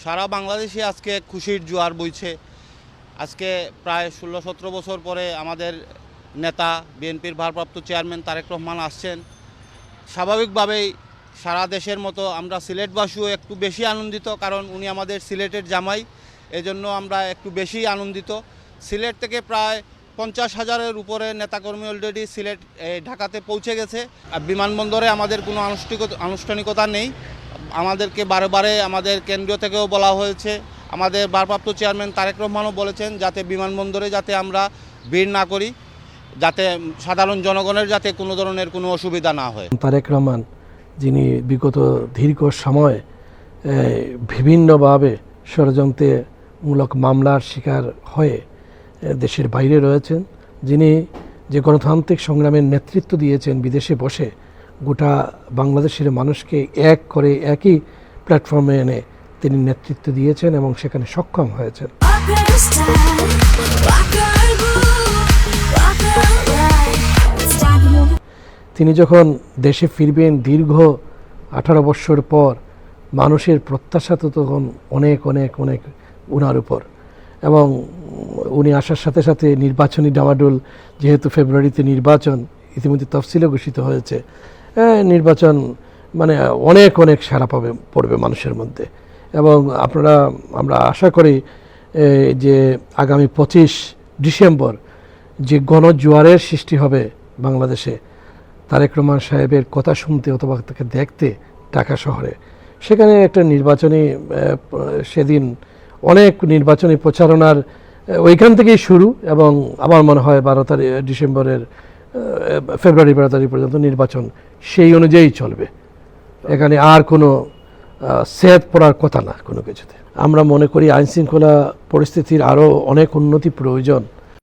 সারা বাংলাদেশে আজকে খুশির জোয়ার বইছে। আজকে প্রায় 16-17 বছর পরে আমাদের নেতা বিএনপির ভারপ্রাপ্ত চেয়ারম্যান তারেক রহমান আসছেন। স্বাভাবিকভাবেই সারা দেশের মতো আমরা সিলেটবাসীও একটু বেশি আনন্দিত, কারণ উনি আমাদের সিলেটের জামাই, এজন্য আমরা একটু বেশি আনন্দিত। সিলেট থেকে প্রায় 50,000-এর উপরে নেতাকর্মী অলরেডি সিলেট ঢাকাতে পৌঁছে গেছে। আর বিমানবন্দরে আমাদের কোনো আনুষ্ঠানিকতা নেই। আমাদেরকে বারে বারে আমাদের কেন্দ্রীয় থেকেও বলা হয়েছে, আমাদের ভারপ্রাপ্ত চেয়ারম্যান তারেক রহমানও বলেছেন যাতে বিমানবন্দরে যাতে আমরা ভিড় না করি, যাতে সাধারণ জনগণের যাতে কোনো ধরনের কোনো অসুবিধা না হয়। তারেক রহমান যিনি বিগত দীর্ঘ সময় বিভিন্নভাবে ষড়যন্ত্রমূলক মামলার শিকার হয়ে দেশের বাইরে রয়েছেন, যিনি যে গণতান্ত্রিক সংগ্রামের নেতৃত্ব দিয়েছেন বিদেশে বসে, গোটা বাংলাদেশের মানুষকে এক করে একই প্ল্যাটফর্মে এনে তিনি নেতৃত্ব দিয়েছেন এবং সেখানে সক্ষম হয়েছেন। তিনি যখন দেশে ফিরবেন দীর্ঘ 18 বছর পর, মানুষের প্রত্যাশা তো তখন অনেক অনেক অনেক ওনার উপর, এবং উনি আসার সাথে সাথে নির্বাচনী ডামাডোল, যেহেতু ফেব্রুয়ারিতে নির্বাচন ইতিমধ্যে তফসিলে ঘোষিত হয়েছে, নির্বাচন মানে অনেক অনেক সাড়া পড়বে মানুষের মধ্যে। এবং আমরা আশা করি যে আগামী 25 ডিসেম্বর যে গণজোয়ারের সৃষ্টি হবে বাংলাদেশে, তারেক রহমান সাহেবের কথা শুনতে অথবা তাকে দেখতে ঢাকা শহরে, সেখানে একটা নির্বাচনী সেদিন অনেক নির্বাচনী প্রচারণার ওইখান থেকেই শুরু, এবং আমার মনে হয় ফেব্রুয়ারি 12 তারিখ পর্যন্ত নির্বাচন সেই অনুযায়ী চলবে। এখানে আর কোনো সেদ পড়ার কথা না কোনো কিছুতে। আমরা মনে করি আইনশৃঙ্খলা পরিস্থিতির আরও অনেক উন্নতি প্রয়োজন।